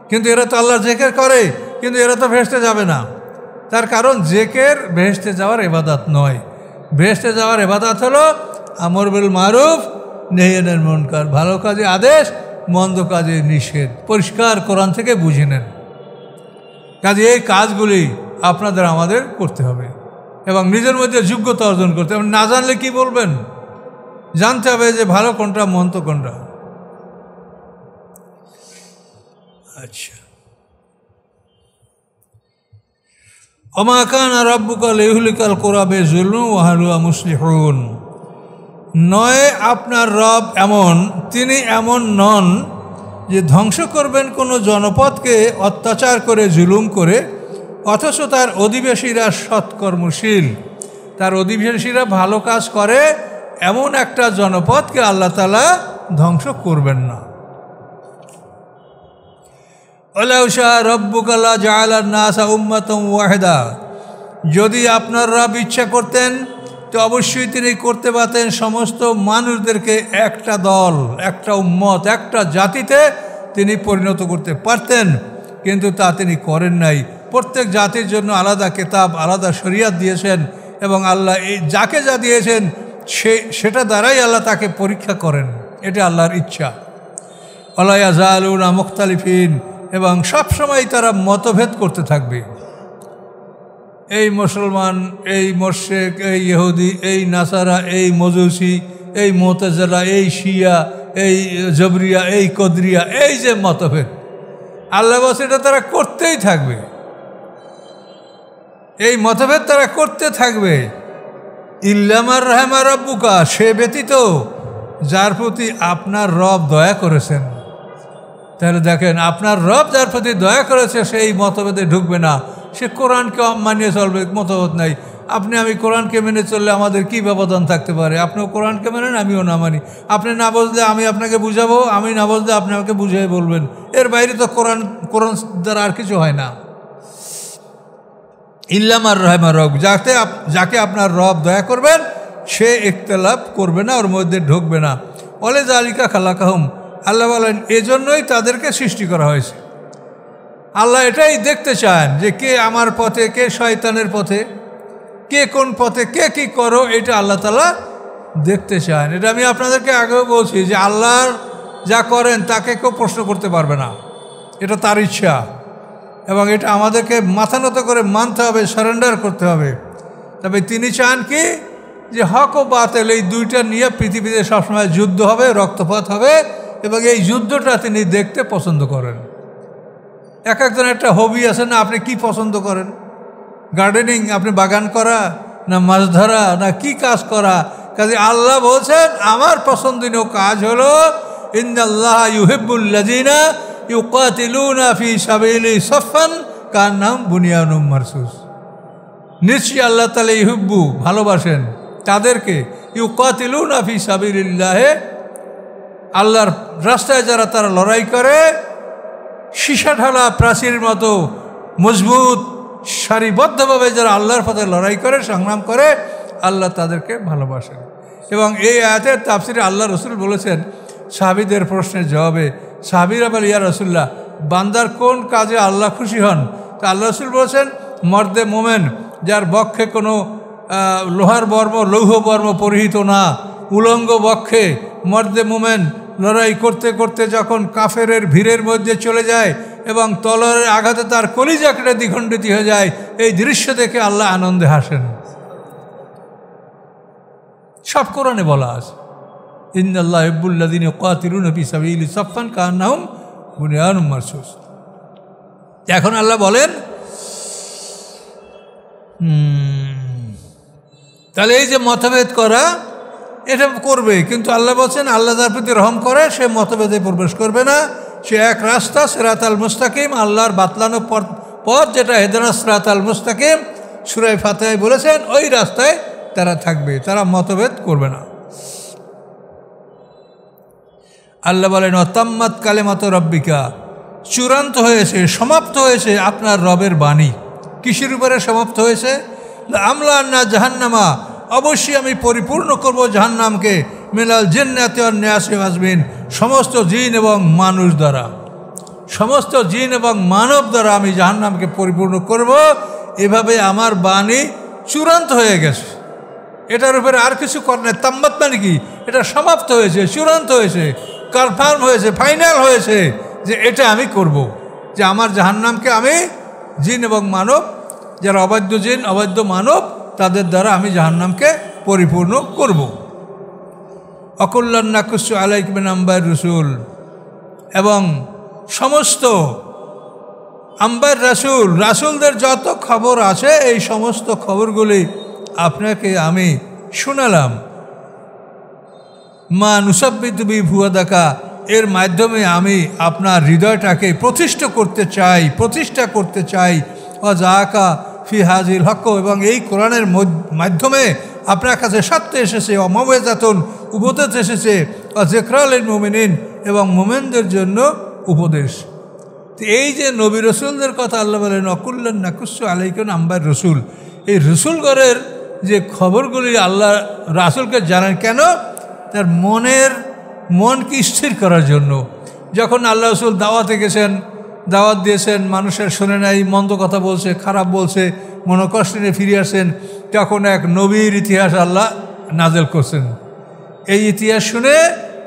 কিন্তু এরা তো আল্লাহর জেকের করে, কিন্তু এরা তো ভেসতে যাবে না। তার কারণ জেকের ভেসতে যাওয়ার ইবাদত নয়। ভেসতে যাওয়ার ইবাদত হলো আমর বিল মারুফ নাহি আনিল মুনকার, ভালো কাজে আদেশ, মন্দ কাজে নিষেধ। পরিষ্কার কোরআন থেকে বুঝে নেন। কাজে এই কাজগুলি আপনাদের আমাদের করতে হবে এবং নিজের মধ্যে যোগ্যতা অর্জন করতে হবে। না জানলে কি বলবেন? জানতে হবে যে ভালো কোনটা, মন্দ কোনটা। আচ্ছা, ওমা কানা রাব্বুকা লিয়ুহলিকাল কুরা বিযুলমি ওয়া আহলুহা মুসলিহুন। নয় আপনার রব এমন, তিনি এমন নন যে ধ্বংস করবেন কোনো জনপদকে অত্যাচার করে, জুলুম করে, অথচ তার অধিবাসীরা সৎকর্মশীল, তার অধিবাসীরা ভালো কাজ করে, এমন একটা জনপদকে আল্লাহ তাআলা ধ্বংস করবেন না। ওয়ালাউ শাআ রাব্বুকা লাজাআলান নাসা উম্মাতান ওয়াহিদা। যদি আপনার রব ইচ্ছা করতেন তো অবশ্যই তিনি করতে পারতেন সমস্ত মানুষদেরকে একটা দল, একটা উম্মত, একটা জাতিতে তিনি পরিণত করতে পারতেন, কিন্তু তা তিনি করেন নাই। প্রত্যেক জাতির জন্য আলাদা কিতাব, আলাদা শরিয়াত দিয়েছেন এবং আল্লাহ এই যাকে যা দিয়েছেন সেটা দ্বারাই আল্লাহ তাকে পরীক্ষা করেন। এটা আল্লাহর ইচ্ছা। ওয়ালা ইয়াজালুনা মুখতালিফিন, এবং সবসময় তারা মতভেদ করতে থাকবে। এই মুসলমান, এই মোরশেক, এই ইহুদি, এই নাসারা, এই মজুসি, এই মুতাজিলা, এই শিয়া, এই জবরিয়া, এই কদরিয়া, এই যে মতভেদ, আল্লাহ বলছে এটা তারা করতেই থাকবে। এই মতভেদ তারা করতে থাকবে। ইল্লামার রাহমা রাব্বুকা, সে ব্যতীত যার প্রতি আপনার রব দয়া করেছেন। তাহলে দেখেন, আপনার রব যার প্রতি দয়া করেছে সেই মতভেদে ঢুকবে না, সে কোরআনকে মানিয়ে চলবে, মতভেদ নাই। আপনি আমি কোরআনকে মেনে চললে আমাদের কি ব্যবধান থাকতে পারে? আপনিও কোরআনকে মানেন, আমিও না মানি। আপনি না বুঝলে আমি আপনাকে বুঝাবো, আমি না বুঝলে আপনি আমাকে বুঝিয়ে বলবেন। এর বাইরে তো কোরআন দ্বারা আর কিছু হয় না। ইল্লামার রাহমা রব, যাকে আপনার রব দয়া করবেন সে ইখতিলাফ করবে না, ওর মধ্যে ঢুকবে না। ওয়ালি যালিকা খালাকাহুম, আল্লাহ বলেন এজন্যই তাদেরকে সৃষ্টি করা হয়েছে। আল্লাহ এটাই দেখতে চান যে কে আমার পথে, কে শয়তানের পথে, কে কোন পথে, কে কি করো, এটা আল্লাহ তাআলা দেখতে চান। এটা আমি আপনাদেরকে আগেও বলছি যে আল্লাহর যা করেন তাকে কেউ প্রশ্ন করতে পারবে না, এটা তার ইচ্ছা এবং এটা আমাদেরকে মাথা নত করে মানতে হবে, সারেন্ডার করতে হবে। তবে তিনি চান কি যে হক ও বাতিল এই দুইটা নিয়ে পৃথিবীতে সবসময় যুদ্ধ হবে, রক্তপাত হবে, এবং এই যুদ্ধটা তিনি দেখতে পছন্দ করেন। এক একজন একটা হবি আছে না, আপনি কি পছন্দ করেন? গার্ডেনিং, আপনি বাগান করা, না মাছ ধরা, না কি কাজ করা? কাজে আল্লাহ বলছেন আমার পছন্দনীয় কাজ হলো ইন্নাল্লাহা ইউহিব্বুল লাযিনা ইউকাতিলুনা ফি সাবিলি সাফফান কান্নাহুম বুনিয়ানুম মারসুস। নিশ্চয়ই আল্লাহ তাআলা ইউহিব্বু ভালোবাসেন তাদেরকে ইউকাতিলুনা ফি সাবিলিল্লাহ, আল্লাহর রাস্তায় যারা তারা লড়াই করে সীসা ঢালা প্রাচীরের মতো মজবুত সারিবদ্ধভাবে যারা আল্লাহর পথে লড়াই করে সংগ্রাম করে আল্লাহ তাদেরকে ভালোবাসেন। এবং এই আয়াতের তাফসিরে আল্লাহ রসুল বলেছেন সাহাবীদের প্রশ্নের জবাবে, সাহাবীরা বলে ইয়া রাসূলুল্লাহ বান্দার কোন কাজে আল্লাহ খুশি হন? তা আল্লাহ রসুল বলেছেন মর্দে মোমেন যার বক্ষে কোনো লোহার বর্ম লৌহ বর্ম পরিহিত না, উলঙ্গ বক্ষে মর্দে মোমেন লড়াই করতে করতে যখন কাফেরের ভিড়ের মধ্যে চলে যায় এবং তলোয়ারের আঘাতে তার কলিজা কেটে দ্বিখণ্ডিত হয়ে যায়, এই দৃশ্য দেখে আল্লাহ আনন্দে হাসেন। সব কোরআনে বলা আছে ইন্নাল্লাহা ইউহিব্বুল্লাযীনা ইউকাতিলুনা ফী সাবিলিহি সাফফান কান্নাহুম বুনিয়ানুম মারসুস। এখন আল্লাহ বলেন তাহলে এই যে মতভেদ করা এটা করবে, কিন্তু আল্লাহ বলছেন আল্লাহ যার প্রতি রহম করে সে মতভেদে প্রবেশ করবে না, সে এক রাস্তা সিরাতাল মুস্তাকিম, আল্লাহর বাতলানো পথ যেটা হেদায়াত সিরাতাল মুস্তাকিম সূরা ফাতিহায় বলেছেন, ওই রাস্তায় তারা থাকবে, তারা মতভেদ করবে না। আল্লাহ বলেন অতাম্মাত কালিমাতু রাব্বিকা, চূড়ান্ত হয়েছে সমাপ্ত হয়েছে আপনার রবের বাণী। কিসের উপরে সমাপ্ত হয়েছে? আমলান্না জাহান্নামা, অবশ্যই আমি পরিপূর্ণ করব জাহান্নামকে, মিনাল জিন্নাতি ওয়ান নাসি আজমিন, সমস্ত জিন এবং মানুষ দ্বারা, সমস্ত জিন এবং মানব দ্বারা আমি জাহান্নামকে পরিপূর্ণ করব। এভাবে আমার বাণী চূড়ান্ত হয়ে গেছে, এটার উপরে আর কিছু কর নাই। তাম্মাত মানে কি? এটা সমাপ্ত হয়েছে, চূড়ান্ত হয়েছে, কনফার্ম হয়েছে, ফাইনাল হয়েছে যে এটা আমি করব, যে আমার জাহান্নামকে আমি জিন এবং মানব, যারা অবাধ্য জিন অবাধ্য মানব তাদের দ্বারা আমি জাহান্নামকে পরিপূর্ণ করব। অকুল্লান নাকুসু আলাইকা মিন আম্বার রসুল, এবং সমস্ত আম্বার রাসূল, রাসূলদের যত খবর আছে এই সমস্ত খবরগুলি আপনাকে আমি শোনালাম। মা নুসাব্বিতু বি ফুয়াদাকা, এর মাধ্যমে আমি আপনার হৃদয়টাকে প্রতিষ্ঠা করতে চাই ওয়াজাকা ফি হাজিল হক, এবং এই কোরআনের মাধ্যমে আপনার কাছে সত্য এসেছে, অমাওয়াজাতুন উপদেশ এসেছে, যিকরা লিল মুমিনিন এবং মুমিনদের জন্য উপদেশ। তো এই যে নবী রসুলদের কথা আল্লাহ বলেন অকুল্লান নাকুসু আলাইকা মিন আম্বার রসুল, এই রসুলগণের যে খবরগুলি আল্লাহ রাসূলকে জানান কেন? তার মনকে স্থির করার জন্য। যখন আল্লাহ রসুল দাওয়াতে গেছেন, দাওয়াত দিয়েছেন, মানুষের শোনে নাই, মন্দ কথা বলছে, খারাপ বলছে, মনোকষ্ট নিয়ে ফিরে আসেন, তখন এক নবীর ইতিহাস আল্লাহ নাজেল করছেন। এই ইতিহাস শুনে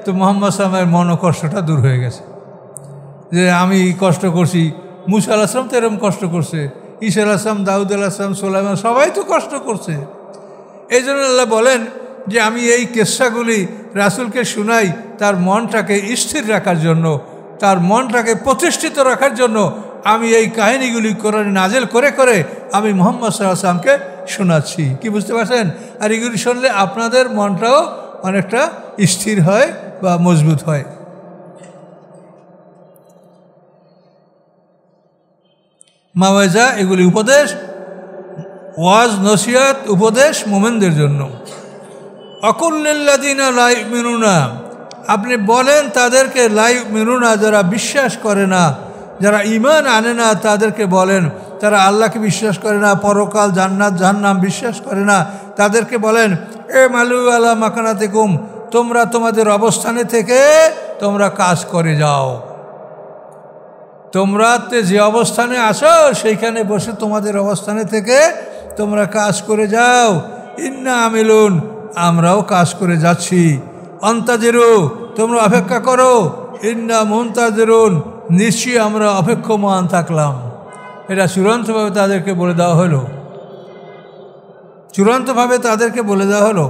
তো মুহাম্মদ সাল্লাল্লাহু আলাইহি ওয়াসাল্লামের মনোকষ্টটা দূর হয়ে গেছে, যে আমি কষ্ট করছি, মুসা আলাইহিস সালাম তো এরকম কষ্ট করছে, ঈসা আলাইহিস সালাম, দাউদ আলাইহিস সালাম, সুলাইমান, সবাই তো কষ্ট করছে। এই জন্য আল্লাহ বলেন যে আমি এই কিস্সাগুলি রাসূলকে শোনাই তার মনটাকে স্থির রাখার জন্য, তার মনটাকে প্রতিষ্ঠিত রাখার জন্য আমি এই কাহিনীগুলি কোরআনে নাজেল করে করে আমি মুহাম্মদ সাল্লাল্লাহু আলাইহি ওয়াসাল্লামকে শোনাচ্ছি। কি বুঝতে পারছেন? আর এগুলি শুনলে আপনাদের মনটাও অনেকটা স্থির হয় বা মজবুত হয়। মাওয়াজা এগুলি উপদেশ, ওয়াজ নসিহত উপদেশ মুমিনদের জন্য। অকুল্লিল্লাযিনা লা ইউমিনুনা, আপনি বলেন তাদেরকে লা ইউমিনুনা, যারা বিশ্বাস করে না, যারা ঈমান আনে না তাদেরকে বলেন, তারা আল্লাহকে বিশ্বাস করে না, পরকাল, জান্নাত জাহান্নাম বিশ্বাস করে না, তাদেরকে বলেন এ মালু আলা মাকানাতিকুম, তোমরা তোমাদের অবস্থানে থেকে তোমরা কাজ করে যাও। তোমরা যে অবস্থানে আছো সেইখানে বসে তোমাদের অবস্থানে থেকে তোমরা কাজ করে যাও। ইন্না আমিলুন, আমরাও কাজ করে যাচ্ছি। অন্তাজিরু, তোমরা অপেক্ষা করো। ইন্না মুনতাজিরুন, নিশ্চয়ই আমরা অপেক্ষমান থাকলাম। এটা চূড়ান্তভাবে তাদেরকে বলে দেওয়া হলো, চূড়ান্তভাবে তাদেরকে বলে দেওয়া হলো।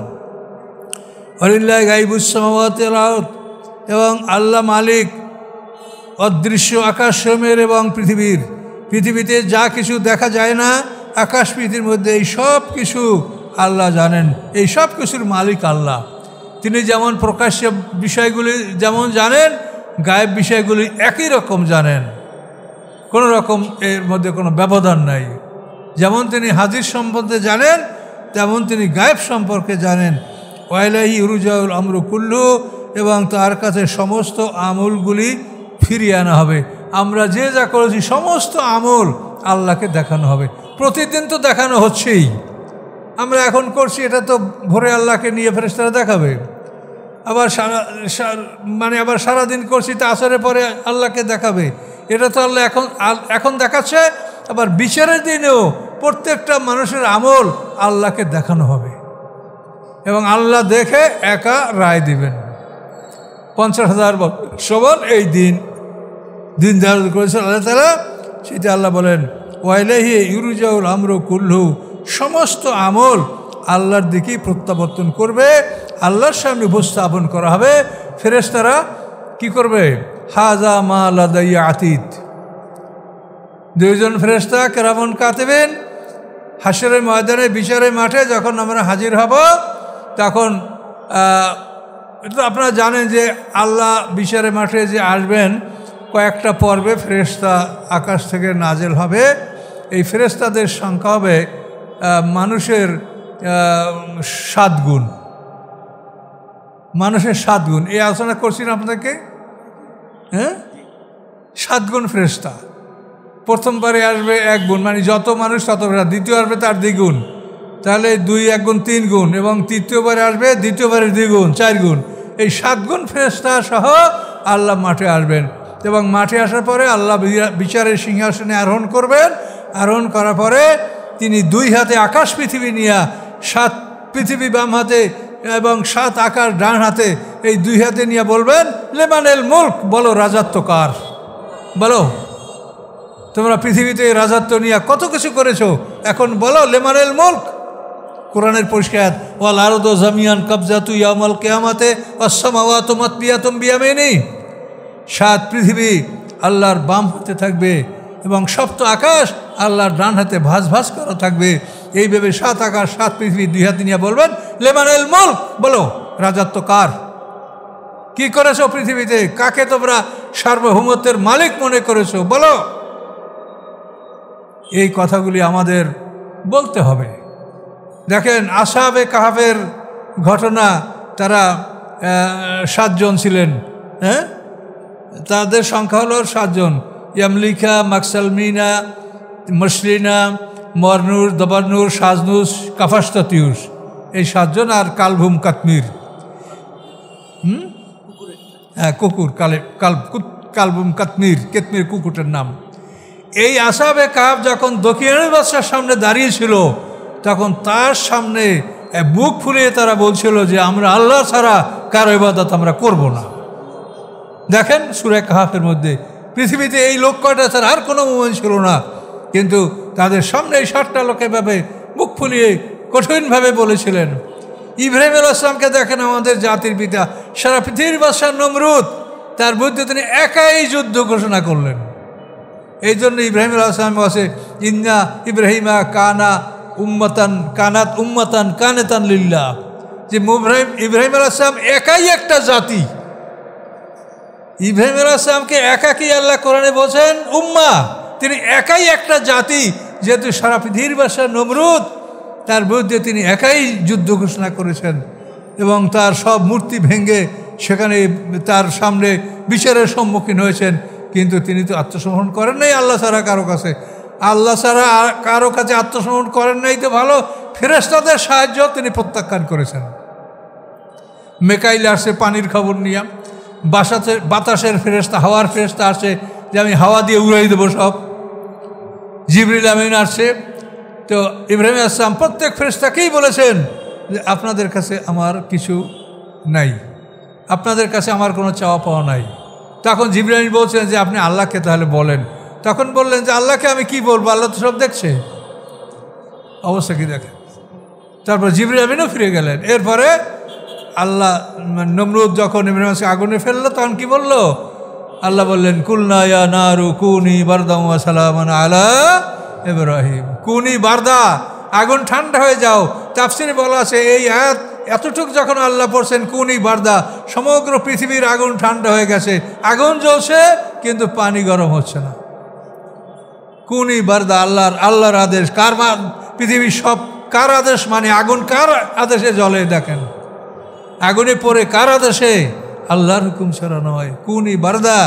ওয়ালিল্লাহি গায়বুস সামাওয়াতি ওয়াল আরদ, এবং আল্লাহ মালিক অদৃশ্য আকাশসমূহের এবং পৃথিবীতে যা কিছু দেখা যায় না, আকাশ পৃথিবীর মধ্যে এই সব কিছু আল্লাহ জানেন। এই সব কিছুর মালিক আল্লাহ। তিনি যেমন প্রকাশ্য বিষয়গুলি যেমন জানেন, গায়েব বিষয়গুলি একই রকম জানেন, কোনো রকম এর মধ্যে কোনো ব্যবধান নাই। যেমন তিনি হাজির সম্বন্ধে জানেন, তেমন তিনি গায়েব সম্পর্কে জানেন। ওয়াইলাহি ইউরজাউল আমরু কুল্লু, এবং তার কাছে সমস্ত আমলগুলি ফিরিয়ে আনা হবে। আমরা যে যা করেছি সমস্ত আমল আল্লাহকে দেখানো হবে। প্রতিদিন তো দেখানো হচ্ছেই, আমরা এখন করছি, এটা তো ভোরে আল্লাহকে নিয়ে ফেরেশতারা দেখাবে। আবার আবার সারাদিন করছি, তা আসরের পরে আল্লাহকে দেখাবে। এটা তো আল্লাহ এখন দেখাচ্ছে। আবার বিচারের দিনেও প্রত্যেকটা মানুষের আমল আল্লাহকে দেখানো হবে, এবং আল্লাহ দেখে একা রায় দিবেন। 50,000 বছর এই দিন ধারণ করেছেন আল্লাহ তাআলা। সেটা আল্লাহ বলেন ওয়াইলাহি ইউরজাউল আমরু কুল্লু, সমস্ত আমল আল্লাহর দিকেই প্রত্যাবর্তন করবে, আল্লাহর সামনে উপস্থাপন করা হবে। ফেরেশতারা কি করবে? হাজা মা লাদাইয়া আতীত, দুইজন ফেরেশতা কেরামন কাতিবিন হাশরের ময়দানে, বিচারের মাঠে যখন আমরা হাজির হব, তখন এটা আপনারা জানেন যে আল্লাহ বিচারের মাঠে যে আসবেন, কয়েকটা পর্বে ফেরেশতা আকাশ থেকে নাজেল হবে। এই ফেরেশতাদের সংখ্যা হবে মানুষের 7 গুণ, মানুষের 7 গুণ। এই আলোচনা করছি না আপনাদেরকে, হ্যাঁ? 7 গুণ ফেরেশতা। প্রথমবারে আসবে 1 গুণ, মানে যত মানুষ তত ফেরেশতা। দ্বিতীয় আসবে তার দ্বিগুণ, তাহলে 2 1 গুণ 3 গুণ, এবং তৃতীয়বারে আসবে দ্বিতীয়বারের 2 গুণ 4 গুণ। এই 7 গুণ ফেরেশতা সহ আল্লাহ মাঠে আসবেন, এবং মাঠে আসার পরে আল্লাহ বিচারের সিংহাসনে আরোহণ করবেন। আরোহণ করার পরে তিনি 2 হাতে আকাশ পৃথিবী নিয়ে, 7 পৃথিবী বাম হাতে এবং 7 আকাশ ডান হাতে, এই 2 হাতে নিয়ে বলবেন লেমানেল মুলক, বলো রাজত্ব কার, বলো তোমরা পৃথিবীতে রাজত্ব নিয়ে কত কিছু করেছো, এখন বলো লেমানেল মুলক। কোরআনের পরিষ্কার ওয়াল আরদু জামিয়ান কবজাতু ইয়াউমাল কিয়ামাতে ওয়াস সামাওয়াতু মাতবিয়াতুম বিয়ামিনি, 7 পৃথিবী আল্লাহর বাম হাতে থাকবে, এবং সপ্ত আকাশ আল্লাহর ডান হাতে ভাঁজ ভাঁজ করা থাকবে। এইভাবে 7 আকাশ 7 পৃথিবী 2 হাতে নিয়ে বলবেন লেমানেল মুলক, বলো রাজত্ব কার, কি করেছো পৃথিবীতে, কাকে তোমরা সার্বভৌমত্বের মালিক মনে করেছো, বলো। এই কথাগুলি আমাদের বলতে হবে। দেখেন আসহাবে কাহাফের ঘটনা, তারা 7 জন ছিলেন, হ্যাঁ? তাদের সংখ্যা হলো 7 জন, ইয়ামলিকা, মাকসালমিনা, মসলিনা, মরনুর, দবারনুর, সাজনুস, কাফাস্তাতিউস, এই 7 জন, আর কালভুম কাতমির, হ্যাঁ কুকুর, কালভুম কাতমির, কেতমির কুকুরের নাম। এই আসহাবে কাহাফ যখন দক্ষিণের বাদশার সামনে দাঁড়িয়েছিল, তখন তার সামনে বুক ফুলিয়ে তারা বলছিল যে আমরা আল্লাহ ছাড়া কারো ইবাদত আমরা করব না। দেখেন সূরা কাহাফের মধ্যে পৃথিবীতে এই লোক কয়টা ছাড়া আর কোনো মোমেন ছিল না, কিন্তু তাদের সামনে এই 7টা লোক এভাবে মুখ ফুলিয়ে কঠিনভাবে বলেছিলেন। ইব্রাহিম আলাইহিস সালামকে দেখেন, আমাদের জাতির পিতা, সারা পৃথিবীর বাদশা নমরুদ, তার বিরুদ্ধে তিনি একাই যুদ্ধ ঘোষণা করলেন। এই জন্য ইব্রাহিম আলাইহিস সালাম বলে ইন্না ইব্রাহিমা কানাত উম্মাতান কানেতান লিল্লাহ, যে ইব্রাহিম আলাইহিস সালাম একাই একটা জাতি। ইব্রাহিম আলাইহিস সালামকে একাকি আল্লাহ কোরআনে বলছেন উম্মা, তিনি একাই একটা জাতি। যেহেতু সারা পৃথিবীর বাদশা নমরুদ, তার বিরুদ্ধে তিনি একাই যুদ্ধ ঘোষণা করেছেন, এবং তার সব মূর্তি ভেঙে সেখানে তার সামনে বিচারের সম্মুখীন হয়েছেন। কিন্তু তিনি তো আত্মসমর্পণ করেন নাই আল্লাহ ছাড়া কারো কাছে, আল্লাহ ছাড়া কারো কাছে আত্মসমর্পণ করেন নাই তো ভালো, ফেরেশতাদের সাহায্য তিনি প্রত্যাখ্যান করেছেন। মেকাইল আসছে পানির খবর নিয়ে, বাতাসের ফেরেশতা, হাওয়ার ফেরেশতা আসছে যে আমি হাওয়া দিয়ে উড়াই দেবো সব। জিবরিল আমিন আসছে, তো ইব্রাহিম আলাইহিস সালাম প্রত্যেক ফেরেশতাকেই বলেছেন যে আপনাদের কাছে আমার কিছু নাই, আপনাদের কাছে আমার কোনো চাওয়া পাওয়া নাই। তখন জিবরিল বলছেন যে আপনি আল্লাহকে তাহলে বলেন। তখন বললেন যে আল্লাহকে আমি কি বলবো, আল্লাহ তো সব দেখছে, অবস্থা কি দেখে। তারপর জিবরিল আমিনও ফিরে গেলেন। এরপরে আল্লাহ নমরুদ যখন ইব্রাহিম আলাইহিস আগুনে ফেললো, তখন কি বললো? আল্লাহ বললেন কুলনা ইয়া নারু কুনি বারদাম ওয়া সালামান আলা ইব্রাহিম, কুনি বারদা, আগুন ঠান্ডা হয়ে যাও। তাফসিরে বলা আছে এই আয়াত এতটুক যখন আল্লাহ পড়ছেন কুনি বারদা, সমগ্র পৃথিবীর আগুন ঠান্ডা হয়ে গেছে, আগুন জ্বলছে কিন্তু পানি গরম হচ্ছে না। কুনি বারদা আল্লাহর আদেশ। পৃথিবীর সব কার আদেশ? মানে আগুন কার আদেশে জ্বলে? দেখেন আগুনে পড়ে কার আদেশে? আল্লাহর হুকুম ছাড়া নয়। কুনি বারদা,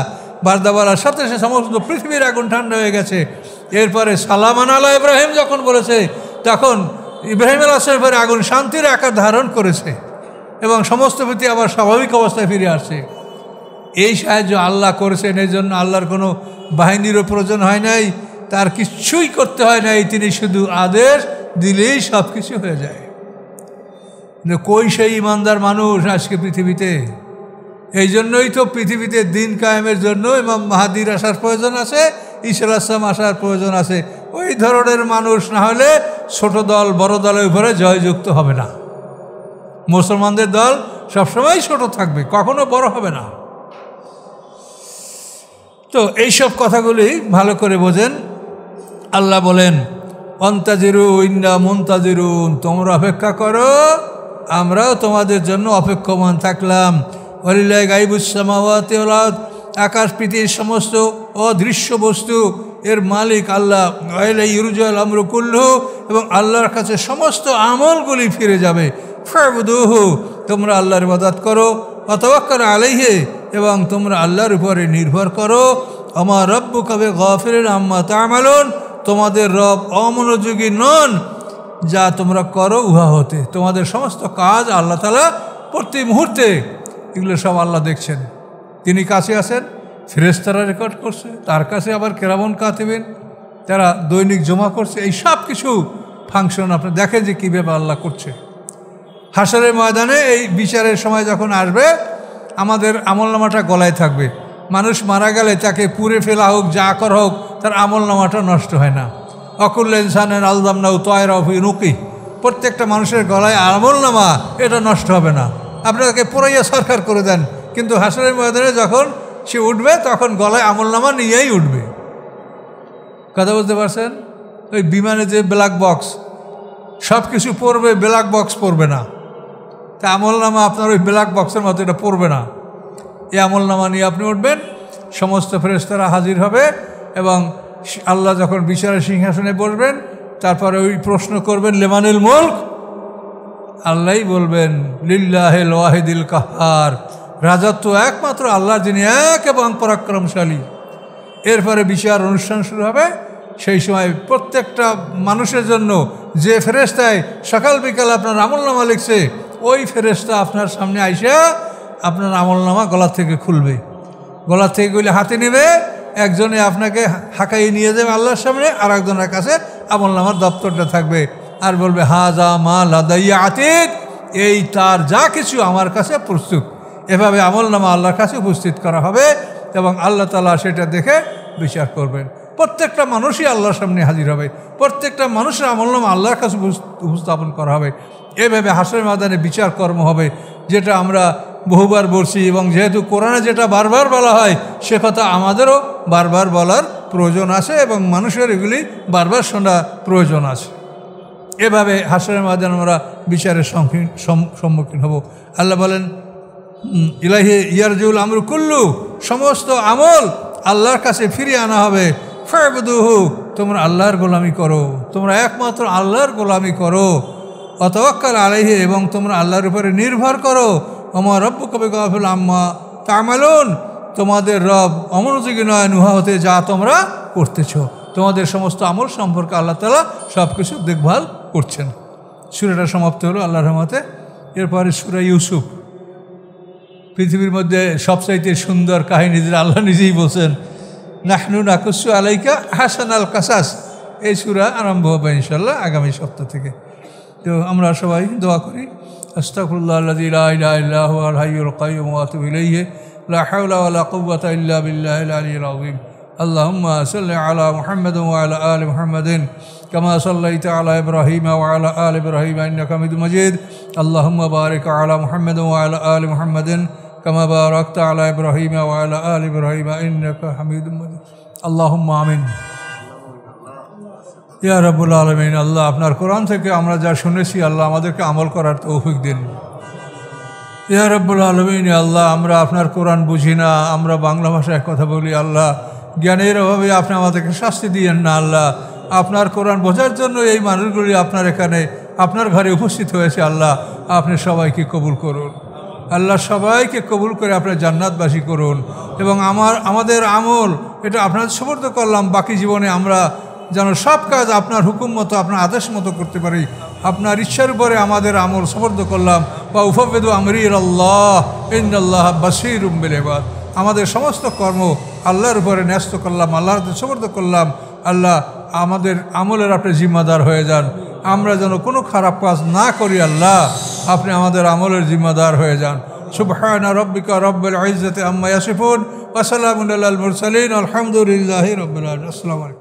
বারদা বলার সাথে সাথে সমস্ত পৃথিবীর আগুন ঠান্ডা হয়ে গেছে। এরপরে সালামান আলা ইব্রাহিম যখন বলেছে, তখন ইব্রাহিম আলাইহিস পরে আগুন শান্তির আকার ধারণ করেছে এবং সমস্ত পৃথিবী আবার স্বাভাবিক অবস্থায় ফিরে আসছে। এই সাহায্য আল্লাহ করেছেন। এই জন্য আল্লাহর কোনো বাহিনীরও প্রয়োজন হয় নাই, তার কিছুই করতে হয় নাই, তিনি শুধু আদেশ দিলেই সব কিছু হয়ে যায়। কই সেই ইমানদার মানুষ আজকে পৃথিবীতে? এই জন্যই তো পৃথিবীতে দিন কায়েমের জন্য ইমাম মাহাদির আসার প্রয়োজন আছে, ঈসা আলাইহিস সালাম আসার প্রয়োজন আছে। ওই ধরনের মানুষ না হলে ছোট দল বড় দলের উপরে জয়যুক্ত হবে না। মুসলমানদের দল সবসময় ছোট থাকবে, কখনো বড় হবে না। তো এইসব কথাগুলি ভালো করে বোঝেন। আল্লাহ বলেন অন্তাজিরু ইন্না মুনতাজিরুন, তোমরা অপেক্ষা করো, আমরাও তোমাদের জন্য অপেক্ষমান থাকলাম। ওয়ালিল্লাহি গায়বুস সামাওয়াতি ওয়াল আরদ, আকাশ পৃথিবীর সমস্ত অদৃশ্য বস্তু এর মালিক আল্লাহ। ওয়াইলাইহি ইরজাউল আমরু কুল্লুহু, এবং আল্লাহর কাছে সমস্ত আমলগুলি ফিরে যাবে। ফাবুদুহু, তোমরা আল্লাহর ইবাদত করো। ওয়া তাওয়াক্কালু আলাইহি, এবং তোমরা আল্লাহর উপরে নির্ভর করো। আমা রাব্বুকা বিগাফিরিন আম্মা তা'মালুন, তোমাদের রব অমনোযোগী নন যা তোমরা করো উহা হতে। তোমাদের সমস্ত কাজ আল্লাহ তাআলা প্রতি মুহূর্তে, এগুলো সব আল্লাহ দেখছেন। তিনি কাছে আছেন, ফেরেশতারা রেকর্ড করছে, তার কাছে আবার কেরামন কাতিবিন তারা দৈনিক জমা করছে। এই সব কিছু ফাংশন আপনি দেখেন যে কীভাবে আল্লাহ করছে। হাসরের ময়দানে এই বিচারের সময় যখন আসবে, আমাদের আমলনামাটা গলায় থাকবে। মানুষ মারা গেলে তাকে পুড়ে ফেলা হোক, যা করা হোক, তার আমলনামাটা নষ্ট হয় না। অকুল্ল ইনসানের আলজামনাহু তায়রাহু ফি উনুকি, প্রত্যেকটা মানুষের গলায় আমলনামা, এটা নষ্ট হবে না। আপনাকে পুরাইয়া সরকার করে দেন, কিন্তু হাসরের ময়দানে যখন সে উঠবে তখন গলায় আমলনামা নিয়েই উঠবে। কথা বলতে পারছেন? ওই বিমানে যে ব্ল্যাক বক্স, সব কিছু পড়বে, ব্ল্যাক বক্স পড়বে না। তা আমলনামা আপনার ওই ব্ল্যাক বক্সের মতো এটা পড়বে না। এই আমলনামা নিয়ে আপনি উঠবেন, সমস্ত ফেরেশতারা হাজির হবে, এবং আল্লাহ যখন বিচারের সিংহাসনে বসবেন, তারপরে ওই প্রশ্ন করবেন লিমানিল মুলক, আল্লাহই বলবেন লিল্লাহিল ওয়াহিদিল কাহ্হার, রাজত্ব একমাত্র আল্লাহ, যিনি এক এবং পরাক্রমশালী। এরপরে বিচার অনুষ্ঠান শুরু হবে। সেই সময় প্রত্যেকটা মানুষের জন্য যে ফেরেশতায় সকাল বিকাল আপনার আমলনামা লিখছে, ওই ফেরেশতা আপনার সামনে আইসা আপনার আমলনামা গলা থেকে খুলবে। গলা থেকে গুলি হাতে নেবে, একজনে আপনাকে হাঁকাই নিয়ে যাবে আল্লাহর সামনে, আর একজনের কাছে আমলনামার দপ্তরটা থাকবে, আর বলবে হাজা মা লাদাইয়া আতিদ, এই তার যা কিছু আমার কাছে প্রস্তুত। এভাবে আমলনামা আল্লাহর কাছে উপস্থিত করা হবে, এবং আল্লাহ তাআলা সেটা দেখে বিচার করবেন। প্রত্যেকটা মানুষই আল্লাহর সামনে হাজির হবে, প্রত্যেকটা মানুষের আমলনামা আল্লাহর কাছে উপস্থাপন করা হবে। এভাবে হাসরের ময়দানে বিচার কর্ম হবে, যেটা আমরা বহুবার বলছি, এবং যেহেতু কোরআনে যেটা বারবার বলা হয়, সে কথা আমাদেরও বারবার বলার প্রয়োজন আছে, এবং মানুষের এগুলি বারবার শোনা প্রয়োজন আছে। এভাবে হাসরের ময়দানে আমরা বিচারের সম্মুখীন হব। আল্লাহ বলেন ইলাইহি ইয়ারজিউল আমরু কুল্লু, সমস্ত আমল আল্লাহর কাছে ফিরিয়ে আনা হবে। ফাবুদুহু, তোমরা আল্লাহর গোলামি করো, তোমরা একমাত্র আল্লাহর গোলামি করো। ওয়া তাওয়াক্কাল আলাইহি, এবং তোমরা আল্লাহর উপরে নির্ভর করো। আমা রাব্বুকা বিগাফিরিন আম্মা তা'মালুন, তোমাদের রব অমনোযোগী নয় উহা হতে যা তোমরা করতেছ। তোমাদের সমস্ত আমল সম্পর্কে আল্লাহ তাআলা সব কিছু দেখভাল করছেন। সূরাটা সমাপ্ত হলো আল্লাহর রহমতে। এরপরে সূরা ইউসুফ, পৃথিবীর মধ্যে সবচাইতে সুন্দর কাহিনী, যেটা আল্লাহ নিজেই বলছেন নাহনু নাকুসু আলাইকা হাসানাল কাসাস। এই সূরা আরম্ভ হবে ইনশাআল্লাহ আগামী সপ্তাহ থেকে। তো আমরা সবাই দোয়া করি, আস্তাগফিরুল্লাহ আল্লাযী লা ইলাহা ইল্লা হুয়াল হাইয়ুল কাইয়্যুম ওয়া আতুবু ইলাইহি, লা হাওলা ওয়া লা কুওয়াতা ইল্লা বিল্লাহিল আলিয়্যিল আযীম। আল্লাহুম্মা সাল্লি আলা মুহাম্মাদিন ওয়া আলা আলি মুহাম্মাদিন কামা সাল্লাইতা আলা ইব্রাহিম ওয়া আলা আলি ইব্রাহিম ইন্নাকা হামিদুম মাজিদ। আল্লাহুম্মা বারিক আলা মুহাম্মাদিন ওয়া আলা আলি মুহাম্মাদিন কামা বারাকতা আলা ইব্রাহিম ওয়া আলা আলি ইব্রাহিম ইন্নাকা হামিদুম মাজিদ। আল্লাহুম্মা আমিন। ইয়া রাব্বুল আলামিন, আল্লাহ আপনার কোরআন থেকে আমরা যা শুনেছি, আল্লাহ আমাদেরকে আমল করার তৌফিক দিন। ইয়া রাব্বুল আলামিন, আল্লাহ আমরা আপনার কোরআন বুঝি না, আমরা বাংলা ভাষায় কথা বলি। আল্লাহ জ্ঞানের অভাবে আপনি আমাদেরকে শাস্তি দিয়েন না। আল্লাহ আপনার কোরআন বোঝার জন্য এই মানুষগুলি আপনার এখানে আপনার ঘরে উপস্থিত হয়েছে। আল্লাহ আপনি সবাইকে কবুল করুন। আল্লাহ সবাইকে কবুল করে আপনার জান্নাতবাসী করুন। এবং আমাদের আমল এটা আপনার সুপর্দ করলাম। বাকি জীবনে আমরা যেন সব কাজ আপনার হুকুম মতো, আপনার আদেশ মতো করতে পারি। আপনার ইচ্ছার উপরে আমাদের আমল সুপর্দ করলাম। বা উফাবেদু আমরির আল্লাহ ইন্নাল্লাহ বাসীরুম বিল ইবাদ। আমাদের সমস্ত কর্ম আল্লাহর উপরে ন্যস্ত করলাম, আল্লাহর হাতে সুপর্দ করলাম। আল্লাহ আমাদের আমলের আপনি জিম্মাদার হয়ে যান। আমরা যেন কোনো খারাপ কাজ না করি। আল্লাহ আপনি আমাদের আমলের জিম্মাদার হয়ে যান। সুবহানা রাব্বিকা রাব্বিল ইজ্জাতি আম্মা ইয়াসিফুন ওয়া সালামুন আলাল মুরসালিন আলহামদুলিল্লাহি রাব্বিল আলামিন। আসসালামু আলাইকুম।